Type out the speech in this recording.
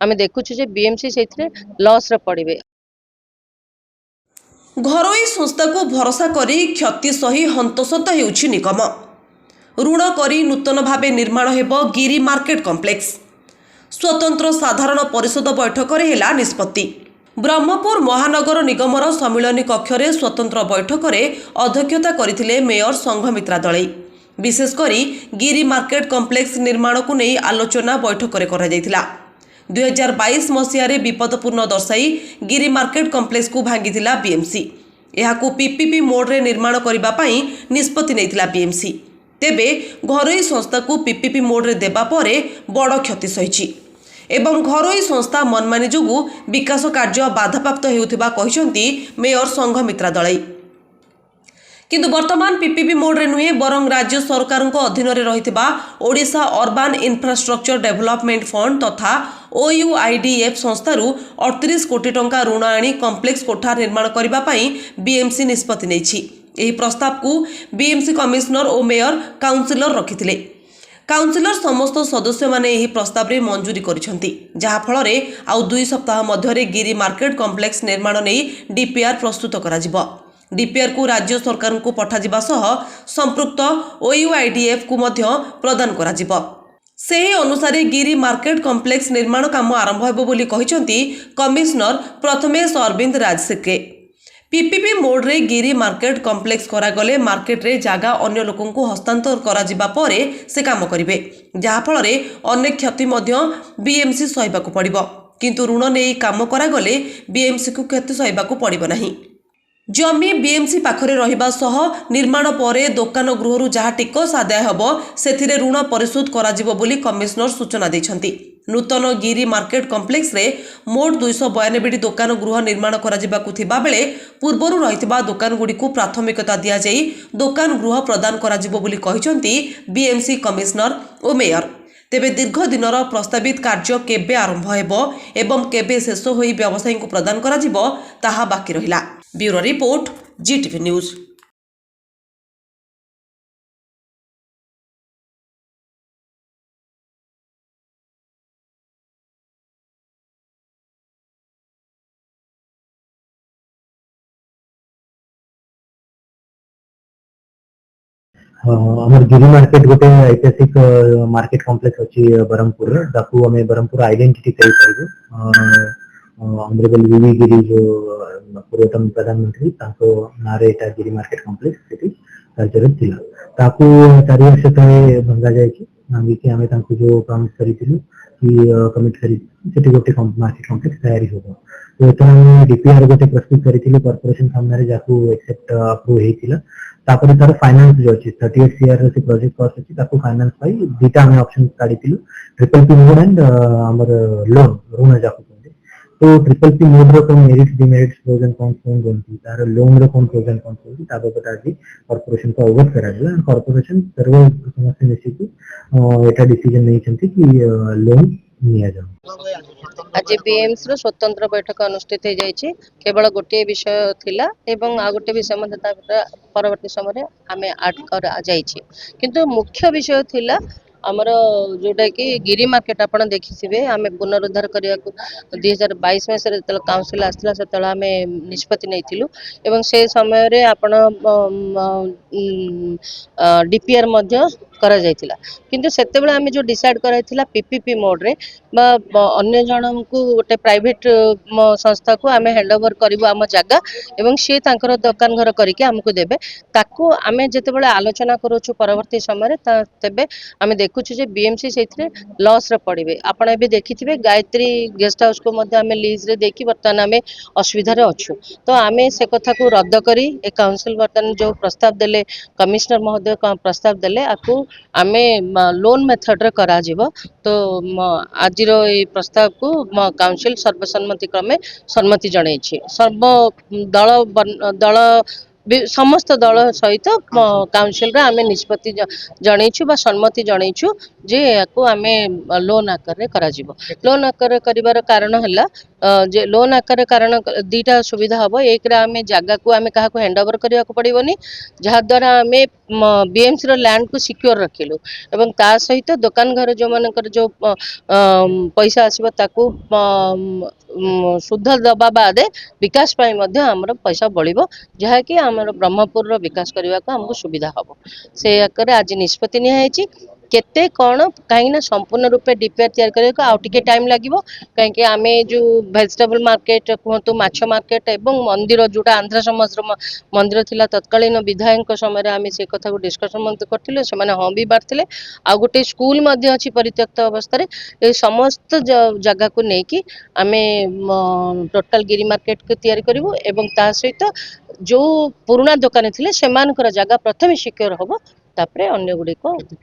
आम देखु बीएमसी से लॉस रे पड़े। घरोई संस्था को भरोसा करी क्षति सही हंतसंत हेउछि निगम। ऋण करी नूतन भावे निर्माण हेब गिरी मार्केट कॉम्प्लेक्स। स्वतंत्र साधारण परिषद बैठक रे हेला निष्पत्ति। ब्रह्मपुर महानगर निगमर सम्मिलनी कक्ष स्वतंत्र बैठक रे अध्यक्षता करथिले मेयर संघमित्रा दलई। विशेषकर गिरी मार्केट कॉम्प्लेक्स निर्माण को नहीं आलोचना बैठक रे करा जायतिला। 2022 मसीह विपदपूर्ण दर्शाई गिरी मार्केट कॉम्प्लेक्स को भांगिथिला बीएमसी। यहाकू पीपीपी मोड रे निर्माण करिबा पई निष्पत्ति नैथिला बीएमसी। तेबे घरोई संस्था को पीपीपी मोड रे देबा परे बड़ क्षति सहिछि एवं घरोई संस्था मनमानी जोगु विकास कार्य बाधाप्राप्त हेउथिबा कहिसंती मेयर संघमित्रा दलई। किंतु वर्तमान पीपीपी मोड रे नुहे बरं राज्य सरकार अधीन रहिथिबा Odisha urban infrastructure development fund तथा ओयूआईडीएफ संस्थारू 38 कोटी टंका ऋण आनी कॉम्प्लेक्स कोठा निर्माण करबा पई बीएमसी निष्पत्ति नेछि। एही प्रस्ताव को बीएमसी कमिश्नर और मेयर काउंसिलर रखिथिले। काउंसिलर समस्त सदस्य माने एही प्रस्ताव रे मंजूरी करिसंती, जहा फल रे आउ 2 सप्ताह मध्य गिरी मार्केट कॉम्प्लेक्स निर्माण नै डीपीआर प्रस्तुत करा जिवो। डीपीआर को राज्य सरकार को पठाजिबा सह संपृक्त ओयूआईडीएफ को मध्य प्रदान करा जिवो। सेही अनुसार गिरी मार्केट कॉम्प्लेक्स निर्माण काम आरंभ हेबो बोली कहिसंती कमिश्नर प्रथमेश अरविंद राजसेके। पीपीपी मोड रे गिरी मार्केट कॉम्प्लेक्स करा गले मार्केट रे जागा अन्य लोकन को हस्तांतर करा जिबा परे से काम करिवे, जहा फल रे अनेक क्षति मध्य बीएमसी सहिबा को पड़िबो। किंतु ऋण नै काम करा गले बीएमसी को क्षति सहिबा को पड़िबो नाही। जमी बीएमसी पाखरे रहिबा सह निर्माण परे दुकान गृहरु जहा टिकस आदाय हबो सेथिरे ऋण परिशोध करा जिवो बोली कमिश्नर सूचना दैछंती। नूतन गिरी मार्केट कॉम्प्लेक्स रे मोट 292 दुकान गृह निर्माण करा जिबाकु थिबा बेले पूर्वरु रहितबा दुकान गुडी को प्राथमिकता दिया जाई दुकान गृह प्रदान करा जिवो बोली कहिसंती बीएमसी कमिश्नर ओ मेयर। तेबे दीर्घ दिनर प्रस्तावित कार्य केबे आरंभ हेबो एवं केबे शेष होई व्यवसायी को प्रदान करा जिवो ताहा बाकी रहिला। Bureau report Zee TV news. हमर गिरी मार्केट गोटे ऐतिहासिक मार्केट कॉम्प्लेक्स अछि ब्रह्मपुर रे ताकू हमें ब्रह्मपुर आइडेंटिटी कहि परबो। ऑनरेबल वीवी गिरी जो पूर्वतन प्रधानमंत्री ताको नारे एटा गिरी मार्केट कॉम्प्लेक्स सेठी कार्यरत थिला ताकू 4 वर्ष तळे भंगा जाय छी मांगी कि हमें ताको जो प्रॉमिस करिथिलु कि कमिट करी सेठी गोटे मार्केट कॉम्प्लेक्स तयारी होबो। तो एतना डीपीआर गोटे प्रस्तुत करिथिलु कॉर्पोरेशन सामने रे जाकू एक्सेप्ट अप्रूव हेतिला। तापर तार फाइनेंस जो अछि 38 सीआर से प्रोजेक्ट कॉस्ट अछि ताको फाइनेंस पाई दुटा हमें ऑप्शन काढिथिलु ट्रिपल पी मोड एंड हमर लोन ऋण जाकू कहते। तो ट्रिपल पी मोड रो कोन merits demerits pros and cons कोन गंती तार लोन रो कोन प्रोज एंड कॉन्स होती ताबे पता अछि कॉर्पोरेशन को अवगत करा दिला। कॉर्पोरेशन सर्व समस्त मिसिकि एटा डिसीजन नै छथि कि लोन निया जाऊ। आज बीएमसी रो स्वतंत्र बैठक अनुष्ठित हो जाइए। केवल गोटे विषय थिला एवं आ गोटे विषय परवर्ती समय आमे आड कर जाइए। किंतु मुख्य विषय थिला आमर जोटा कि गिरी मार्केट आप देखिए आम पुनरुद्धार करने को 2022 मसीह जो काउंसिल आसला से आम निष्पत्ति नहीं से समय आपण डीपीआर करा जायतिला। किंतु सेतेबेले आमे जो डिसाइड कराइथिला पीपीपी मोड रे बा अन्य जन को गोटे प्राइवेट संस्था को आमे हैंडओवर करिवो आम जागा एवं सी तांकर दुकान घर करके हमको देबे। ताको आमे जेतेबेले आलोचना करूछु परवर्ती समय तेबे आमे देखुछु जे बीएमसी सेथिरे लॉस रे पड़िबे। आपण एबे देखिथिबे गायत्री गेस्ट हाउस को मध्ये आमे लीज रे देखि वर्तमान आमे असुविधा रे अछु। तो आमे से कथा को रद्द करी ए काउंसिल वर्तमान जो प्रस्ताव देले कमिश्नर महोदय प्रस्ताव देले आकु आमे लोन मेथड रे करा जिवो। तो आज ये प्रस्ताव को काउंसिल सर्वसम्मति क्रमे सम्मति जणाइछि। सर्व दल समस्त दल सहित काउंसिल रे आमे निष्पत्ति जणाइछु बा सम्मति जणाइछु जे याकू आमे लोन आकार रे करा जिवो। लोन आकार रे करिवार कारण हला जे लोन आकार कारण दुईटा सुविधा हम एक आम जगह को आम क्या हैंड ओवर करने को पड़ोनी जहाद्वारा आम बीएमसी लैंड को सिक्योर रखिलु एवं ता सहित दुकान घर जो मानकर जो पैसा आसो ताकू शुद्ध दबा बाद विकास आमर पैसा बढ़ो जहाँकि आमर ब्रह्मपुर विकास करने को आमको सुविधा हम से आकर आज निष्पत्ति नियाई केते कौन कहीं संपूर्ण रूपे डीपीआर तैयार करने को आउ टिके टाइम लगिवो कहीं आम जो वेजिटेबल मार्केट कहतु माछ मार्केट एवं मंदिर जोटा आंध्र समाज मंदिर थिला तत्कालीन विधायक समय आम से कथा को डिस्कसन करथिले से हाँ भी बारथिले आ गोटे स्कूल मध्य अछि परित्यक्त अवस्था रे समस्त जगह को लेकिन आम टोटाल गिरी मार्केट को तैयारी करिवो एवं ता सहित जो पुराना दुकान थिले सेमानकर जगह प्रथम सिक्योर हबो तापरे अन्य गुडी को